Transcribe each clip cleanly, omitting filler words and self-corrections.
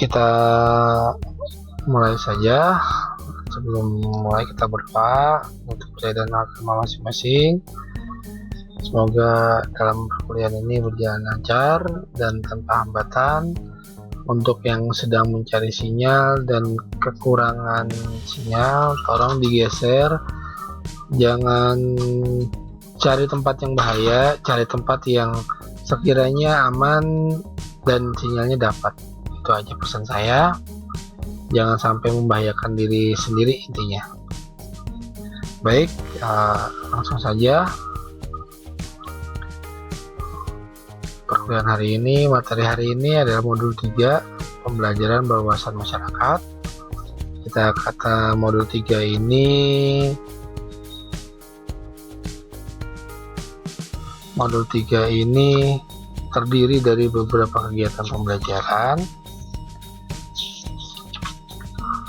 Kita mulai saja. Sebelum mulai kita berdoa untuk percaya dan agama masing-masing. Semoga dalam perkuliahan ini berjalan lancar dan tanpa hambatan. Untuk yang sedang mencari sinyal dan kekurangan sinyal, tolong digeser. Jangan cari tempat yang bahaya, cari tempat yang sekiranya aman dan sinyalnya dapat. Itu aja pesan saya. Jangan sampai membahayakan diri sendiri intinya. Baik, langsung saja. Perkuliahan hari ini, materi hari ini adalah modul 3, pembelajaran berwawasan masyarakat. Kita kata modul 3 ini terdiri dari beberapa kegiatan pembelajaran.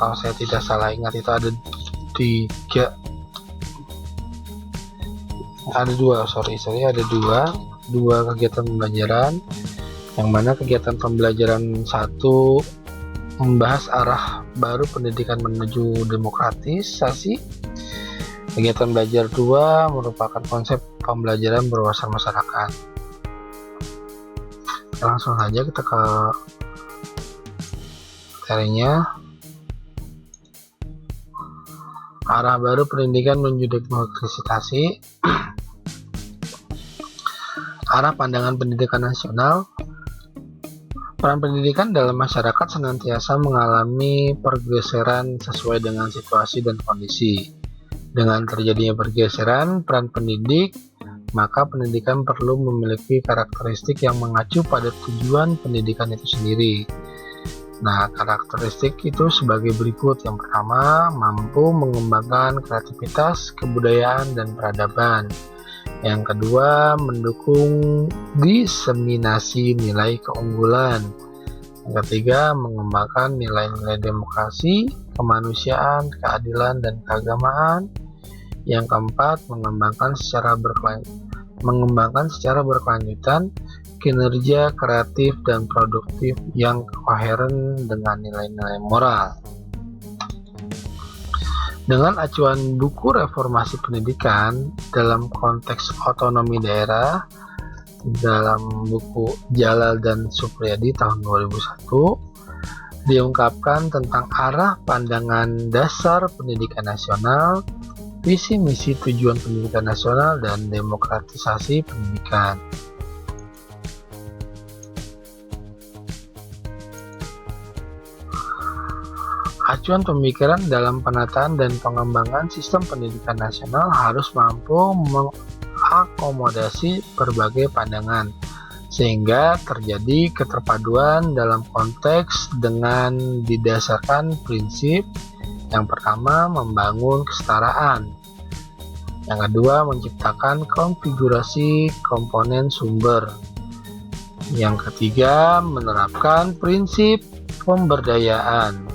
Kalau saya tidak salah ingat itu ada dua kegiatan pembelajaran, yang mana kegiatan pembelajaran 1 membahas arah baru pendidikan menuju demokratisasi. Kegiatan belajar 2 merupakan konsep pembelajaran berwawasan masyarakat. Langsung saja kita ke materinya. Arah baru pendidikan menuju demokratisasi. Arah pandangan pendidikan nasional. Peran pendidikan dalam masyarakat senantiasa mengalami pergeseran sesuai dengan situasi dan kondisi. Dengan terjadinya pergeseran peran pendidik, maka pendidikan perlu memiliki karakteristik yang mengacu pada tujuan pendidikan itu sendiri. Nah, karakteristik itu sebagai berikut. Yang pertama, mampu mengembangkan kreativitas, kebudayaan, dan peradaban. Yang kedua, mendukung diseminasi nilai keunggulan. Yang ketiga, mengembangkan nilai-nilai demokrasi, kemanusiaan, keadilan, dan keagamaan. Yang keempat, mengembangkan secara berkelanjutan kinerja kreatif dan produktif yang koheren dengan nilai-nilai moral. Dengan acuan buku reformasi pendidikan dalam konteks otonomi daerah dalam buku Jalal dan Supriyadi tahun 2001, diungkapkan tentang arah pandangan dasar pendidikan nasional, visi misi tujuan pendidikan nasional, dan demokratisasi pendidikan. Acuan pemikiran dalam penataan dan pengembangan sistem pendidikan nasional harus mampu mengakomodasi berbagai pandangan, sehingga terjadi keterpaduan dalam konteks dengan didasarkan prinsip. Yang pertama, membangun kesetaraan. Yang kedua, menciptakan konfigurasi komponen sumber. Yang ketiga, menerapkan prinsip pemberdayaan.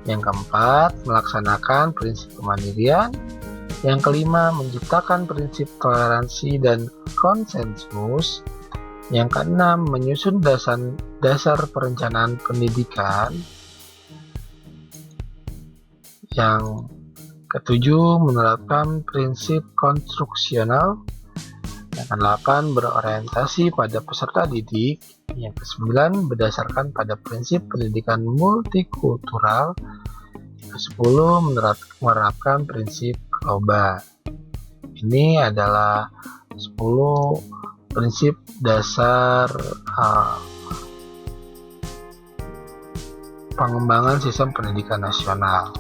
Yang keempat, melaksanakan prinsip kemandirian. Yang kelima, menciptakan prinsip toleransi dan konsensus. Yang keenam, menyusun dasar perencanaan pendidikan. Yang ketujuh, menerapkan prinsip konstruksional. Yang kedelapan, berorientasi pada peserta didik. Yang kesembilan, berdasarkan pada prinsip pendidikan multikultural. Yang kesepuluh, menerapkan prinsip global. Ini adalah 10 prinsip dasar pengembangan sistem pendidikan nasional.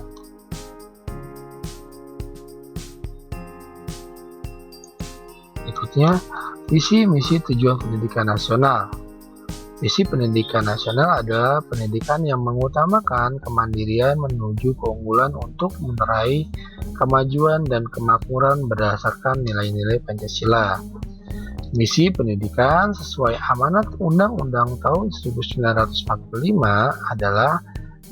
Berikutnya, visi misi tujuan pendidikan nasional. Visi pendidikan nasional adalah pendidikan yang mengutamakan kemandirian menuju keunggulan untuk meraih kemajuan dan kemakmuran berdasarkan nilai-nilai Pancasila. Misi pendidikan sesuai amanat Undang-Undang tahun 1945 adalah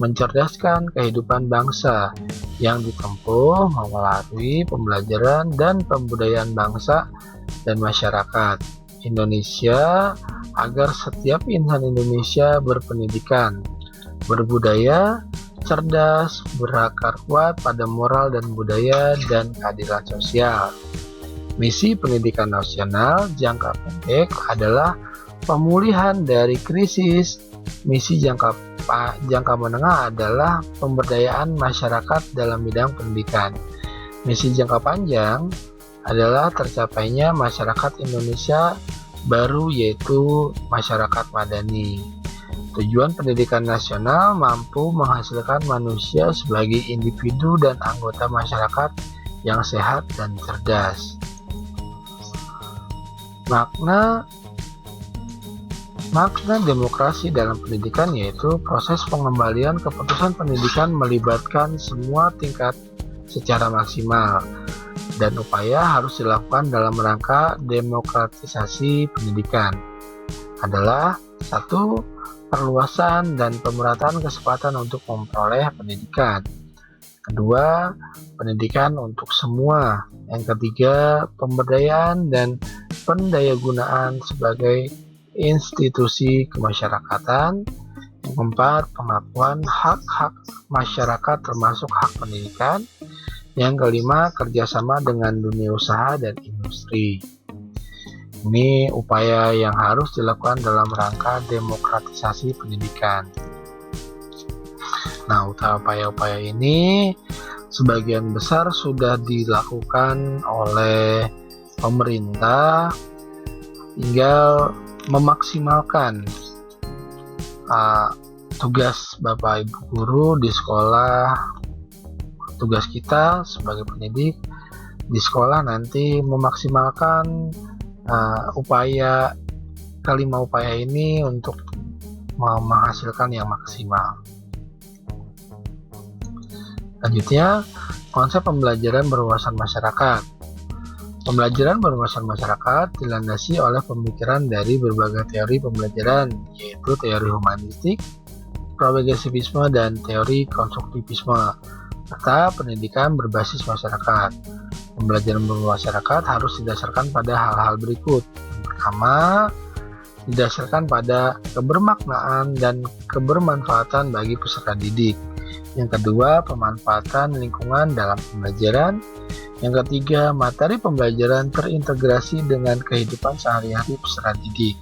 mencerdaskan kehidupan bangsa yang ditempuh melalui pembelajaran dan pembudayaan bangsa dan masyarakat Indonesia agar setiap insan Indonesia berpendidikan, berbudaya, cerdas, berakar kuat pada moral dan budaya, dan keadilan sosial. Misi pendidikan nasional jangka pendek adalah pemulihan dari krisis. Misi jangka menengah adalah pemberdayaan masyarakat dalam bidang pendidikan. Misi jangka panjang adalah tercapainya masyarakat Indonesia baru, yaitu masyarakat madani. Tujuan pendidikan nasional mampu menghasilkan manusia sebagai individu dan anggota masyarakat yang sehat dan cerdas. Makna demokrasi dalam pendidikan yaitu proses pengembalian keputusan pendidikan melibatkan semua tingkat secara maksimal, dan upaya harus dilakukan dalam rangka demokratisasi pendidikan adalah 1. Perluasan dan pemerataan kesempatan untuk memperoleh pendidikan. 2. Pendidikan untuk semua. Yang 3. Pemberdayaan dan pendayagunaan sebagai institusi kemasyarakatan. Yang 4. Pengakuan hak-hak masyarakat termasuk hak pendidikan. Yang 5. Kerjasama dengan dunia usaha dan industri. Ini upaya yang harus dilakukan dalam rangka demokratisasi pendidikan. Nah, upaya-upaya ini sebagian besar sudah dilakukan oleh pemerintah, tinggal memaksimalkan tugas Bapak Ibu guru di sekolah. Tugas kita sebagai pendidik di sekolah nanti memaksimalkan kelima upaya ini untuk menghasilkan yang maksimal. Selanjutnya, konsep pembelajaran berwawasan masyarakat. Pembelajaran berwawasan masyarakat dilandasi oleh pemikiran dari berbagai teori pembelajaran, yaitu teori humanistik, progresivisme, dan teori konstruktivisme, serta pendidikan berbasis masyarakat. Pembelajaran bermasyarakat harus didasarkan pada hal-hal berikut. Yang pertama, didasarkan pada kebermaknaan dan kebermanfaatan bagi peserta didik. Yang kedua, pemanfaatan lingkungan dalam pembelajaran. Yang ketiga, materi pembelajaran terintegrasi dengan kehidupan sehari-hari peserta didik.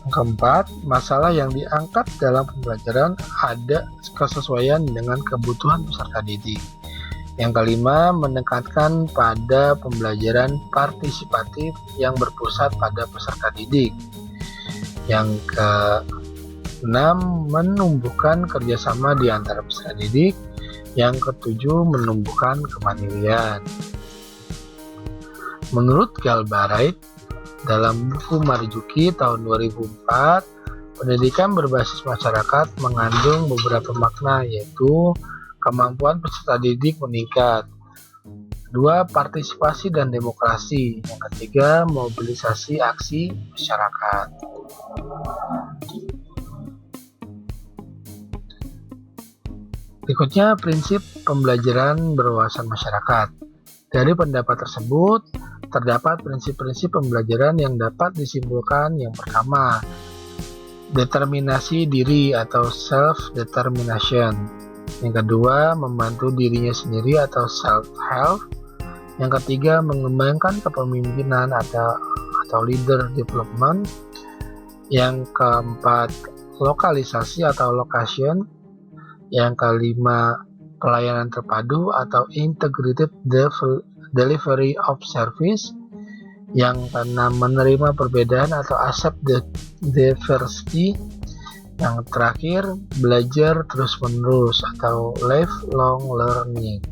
Yang keempat, masalah yang diangkat dalam pembelajaran ada kesesuaian dengan kebutuhan peserta didik. Yang kelima, menekankan pada pembelajaran partisipatif yang berpusat pada peserta didik. Yang keenam, menumbuhkan kerjasama di antara peserta didik. Yang ketujuh, menumbuhkan kemandirian. Menurut Galbraith, dalam buku Marzuki tahun 2004, pendidikan berbasis masyarakat mengandung beberapa makna, yaitu kemampuan peserta didik meningkat. 2. Partisipasi dan demokrasi. Yang ketiga, mobilisasi aksi masyarakat. Berikutnya, prinsip pembelajaran berwawasan masyarakat. Dari pendapat tersebut, terdapat prinsip-prinsip pembelajaran yang dapat disimpulkan. Yang pertama, determinasi diri atau self-determination. Yang kedua, membantu dirinya sendiri atau self-help. Yang ketiga, mengembangkan kepemimpinan atau leader development. Yang keempat, lokalisasi atau location. Yang kelima, pelayanan terpadu atau integrated delivery of service. Yang keenam, menerima perbedaan atau accept diversity. Yang terakhir, belajar terus-menerus atau lifelong learning.